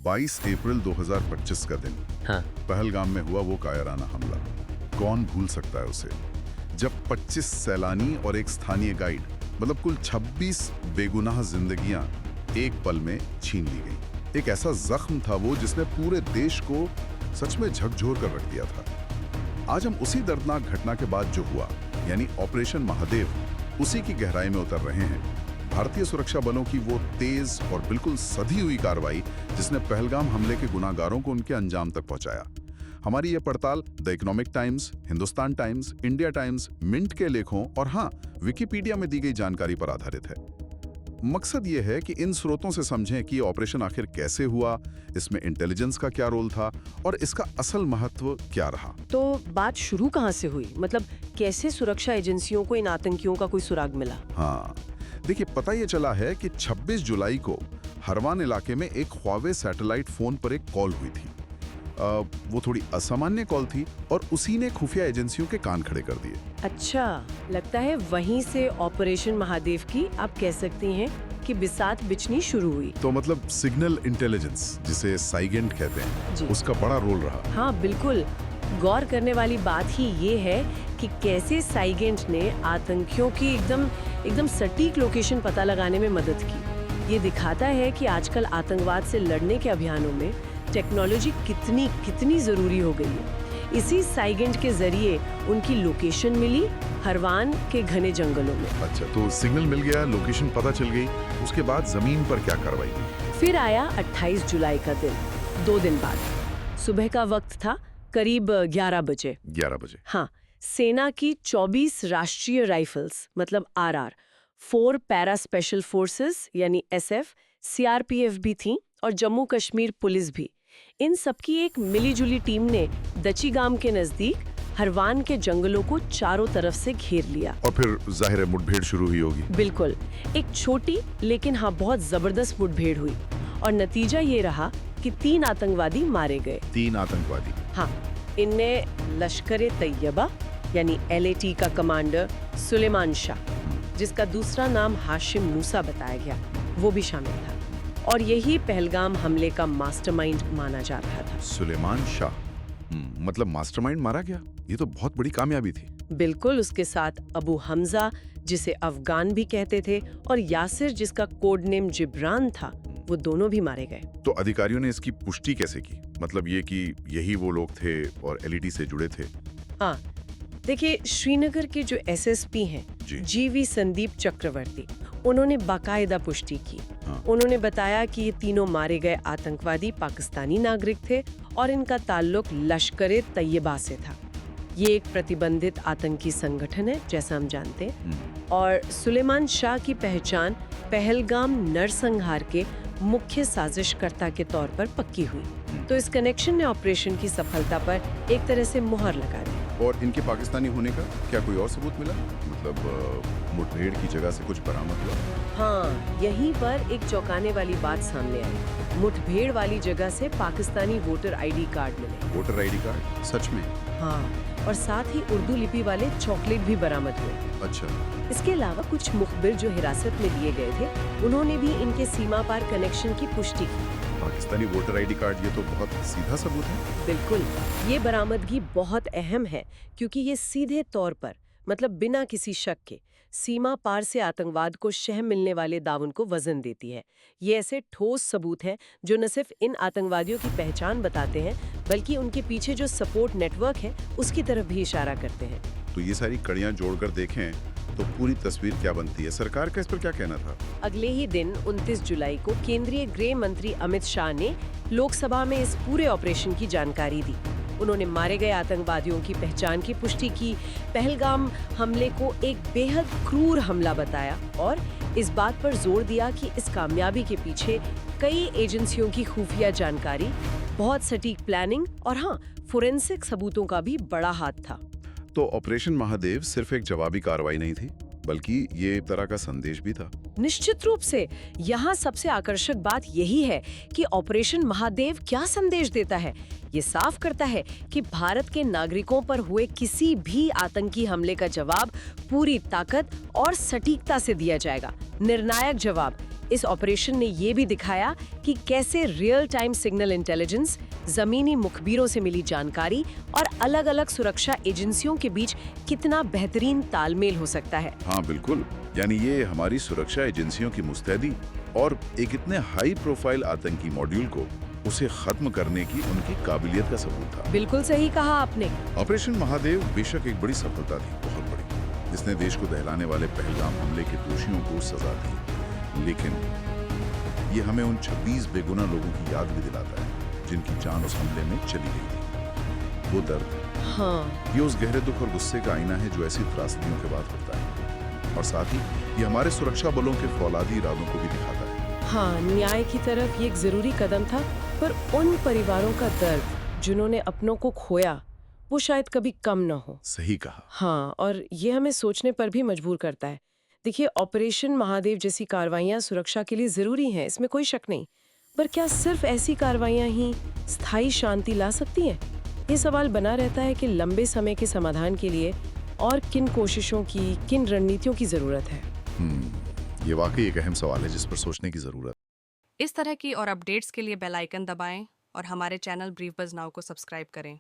22 अप्रैल 2025 का दिन हाँ। पहलगाम में हुआ वो कायराना हमला। कौन भूल सकता है उसे, जब 25 सैलानी और एक स्थानीय गाइड, मतलब कुल 26 बेगुनाह जिंदगियां एक पल में छीन ली गई। एक ऐसा जख्म था वो जिसने पूरे देश को सच में झकझोर कर रख दिया था। आज हम उसी दर्दनाक घटना के बाद जो हुआ, यानी ऑपरेशन महादेव, उसी की गहराई में उतर रहे हैं। भारतीय सुरक्षा बलों की वो तेज और बिल्कुल सधी हुई कार्रवाई जिसने पहलगाम हमले के गुनाहगारों को उनके अंजाम तक पहुंचाया। हमारी ये पड़ताल the Economic Times, Hindustan Times, India Times, Mint के लेखों और हाँ, विकिपीडिया में दी गई जानकारी पर आधारित है। मकसद ये है कि इन स्रोतों से समझें कि ऑपरेशन आखिर कैसे हुआ, इसमें इंटेलिजेंस का क्या रोल था और इसका असल महत्व क्या रहा। तो बात शुरू कहाँ से हुई? मतलब कैसे सुरक्षा एजेंसियों को इन आतंकियों का कोई सुराग मिला? हाँ, देखिए, पता ये चला है कि 26 जुलाई को हरवान इलाके में एक ख्वावे सैटेलाइट फोन पर एक कॉल हुई थी। वो थोड़ी असामान्य कॉल थी और उसी ने खुफिया एजेंसियों के कान खड़े कर दिए। अच्छा, लगता है वहीं से ऑपरेशन महादेव की आप कह सकती हैं कि बिसात बिछनी शुरू हुई। तो मतलब सिग्नल इंटेलिजेंस, जिसे साइगेंट कहते हैं, उसका बड़ा रोल रहा। हाँ बिल्कुल। गौर करने वाली बात ही ये है कि कैसे साइगेंट ने आतंकियों की एकदम सटीक लोकेशन पता लगाने में मदद की। ये दिखाता है कि आजकल आतंकवाद से लड़ने के अभियानों में टेक्नोलॉजी कितनी जरूरी हो गई है। इसी साइगेंट के जरिए उनकी लोकेशन मिली हरवान के घने जंगलों में। अच्छा, तो सिग्नल मिल गया, लोकेशन पता चल गई, उसके बाद जमीन पर क्या कार्रवाई हुई? फिर आया 28 जुलाई का दिन, 2 दिन बाद। सुबह का वक्त था, करीब 11 बजे। 11 बजे। हाँ, सेना की 24 राष्ट्रीय राइफल्स मतलब RR, 4 पैरा स्पेशल फोर्सेस यानी SF, CRPF भी थी और जम्मू कश्मीर पुलिस भी। इन सबकी एक मिलीजुली टीम ने दचीगाम के नजदीक हरवान के जंगलों को चारों तरफ से घेर लिया। और फिर जाहिर है मुठभेड़ शुरू हुई होगी। बिल्कुल, एक छोटी लेकिन हाँ बहुत जबरदस्त मुठभेड़ हुई और नतीजा ये रहा कि 3 आतंकवादी मारे गए। 3 आतंकवादी? हाँ, इनमें लश्कर तैयबा यानी LAT का कमांडर सुलेमान शाह, जिसका दूसरा नाम हाशिम मूसा बताया गया, वो भी शामिल था। और यही पहलगाम हमले का मास्टरमाइंड माना जा रहा था। सुलेमान शाह, मतलब मास्टरमाइंड मारा गया? ये तो बहुत बड़ी कामयाबी थी। बिल्कुल, उसके साथ अबू हमजा, जिसे अफगान भी कहते थे, और यासिर, जिसका कोड नेम जिब्रान था, वो दोनों भी मारे गए। तो अधिकारियों ने इसकी पुष्टि कैसे की? मतलब ये कि यही वो लोग थे और LAT से जुड़े थे? हाँ, देखिए, श्रीनगर के जो SSP हैं, GV संदीप चक्रवर्ती, उन्होंने बाकायदा पुष्टि की। हाँ। उन्होंने बताया कि ये तीनों मारे गए आतंकवादी पाकिस्तानी नागरिक थे और इनका ताल्लुक लश्कर तैयबा से था। ये एक प्रतिबंधित आतंकी संगठन है, जैसा हम जानते हैं। और सुलेमान शाह की पहचान पहलगाम नरसंहार के मुख्य साजिशकर्ता के तौर पर पक्की हुई। तो इस कनेक्शन ने ऑपरेशन की सफलता पर एक तरह से मुहर लगा दी। और इनके पाकिस्तानी होने का क्या कोई और सबूत मिला? मतलब मुठभेड़ की जगह से कुछ बरामद हुआ? हाँ, यहीं पर एक चौंकाने वाली बात सामने आई। मुठभेड़ वाली जगह से पाकिस्तानी वोटर ID कार्ड मिले। Voter ID card? सच में? हाँ, और साथ ही उर्दू लिपि वाले चॉकलेट भी बरामद हुए। अच्छा। इसके अलावा कुछ मुखबिर जो हिरासत में लिए गए थे, उन्होंने भी इनके सीमा पार कनेक्शन की पुष्टि की। पाकिस्तानी वोटर ID कार्ड, ये तो बहुत सीधा सबूत है। बिल्कुल, ये बरामदगी बहुत अहम है क्योंकि ये सीधे तौर पर, मतलब बिना किसी शक के, सीमा पार से आतंकवाद को शह मिलने वाले दावन को वजन देती है। ये ऐसे ठोस सबूत हैं जो न सिर्फ इन आतंकवादियों की पहचान बताते हैं, बल्कि उनके पीछे जो सपोर्ट नेटवर्क है उसकी तरफ भी इशारा करते हैं। तो ये सारी कड़ियां जोड़कर देखें तो पूरी तस्वीर क्या बनती है? सरकार का इस पर क्या कहना था? अगले ही दिन 29 जुलाई को केंद्रीय गृह मंत्री अमित शाह ने लोकसभा में इस पूरे ऑपरेशन की जानकारी दी। उन्होंने मारे गए आतंकवादियों की पहचान की पुष्टि की, पहलगाम हमले को एक बेहद क्रूर हमला बताया और इस बात पर जोर दिया कि इस कामयाबी के पीछे कई एजेंसियों की खुफिया जानकारी, बहुत सटीक प्लानिंग और हाँ, फोरेंसिक सबूतों का भी बड़ा हाथ था। तो ऑपरेशन महादेव सिर्फ एक जवाबी कार्रवाई नहीं थी, बल्कि ये एक तरह का संदेश भी था। निश्चित रूप से। यहाँ सबसे आकर्षक बात यही है कि ऑपरेशन महादेव क्या संदेश देता है। ये साफ करता है कि भारत के नागरिकों पर हुए किसी भी आतंकी हमले का जवाब पूरी ताकत और सटीकता से दिया जाएगा। निर्णायक जवाब, इस ऑपरेशन ने ये भी दिखाया कि कैसे रियल टाइम सिग्नल इंटेलिजेंस, जमीनी मुखबिरों से मिली जानकारी और अलग-अलग सुरक्षा एजेंसियों के बीच कितना बेहतरीन तालमेल हो सकता है। हाँ बिल्कुल, यानी ये हमारी सुरक्षा एजेंसियों की मुस्तैदी और एक इतने हाई प्रोफाइल आतंकी मॉड्यूल को उसे खत्म करने की उनकी काबिलियत का सबूत था। बिल्कुल सही कहा आपने। ऑपरेशन महादेव बेशक एक बड़ी सफलता थी, बहुत बड़ी, जिसने देश को दहलाने वाले पहलगाम हमले के दोषियों को सजा दी। लेकिन ये हमें उन 26 बेगुनाह लोगों की याद भी दिलाता है जिनकी जान उस हमले में चली गई थी। वो दर्द, हाँ, ये उस गहरे दुख और गुस्से का आईना है जो ऐसी त्रासदियों के बाद होता है। और साथ ही ये हमारे सुरक्षा बलों के फौलादी इरादों को भी दिखाता है। हाँ, न्याय की तरफ ये एक जरूरी कदम था, पर उन परिवारों का दर्द जिन्होंने अपनों को खोया, वो शायद कभी कम न हो। सही कहा। हाँ, और ये हमें सोचने पर भी मजबूर करता है। देखिए, ऑपरेशन महादेव जैसी कार्रवाइयाँ सुरक्षा के लिए जरूरी हैं, इसमें कोई शक नहीं। पर क्या सिर्फ ऐसी कार्रवाइयाँ ही स्थायी शांति ला सकती हैं? ये सवाल बना रहता है कि लंबे समय के समाधान के लिए और किन कोशिशों की, किन रणनीतियों की जरूरत है। ये वाकई एक अहम सवाल है जिस पर सोचने की जरूरत। इस तरह की और अपडेट्स के लिए बेल आइकन दबाएं और हमारे चैनल ब्रीफ बज़ नाउ को सब्सक्राइब करें।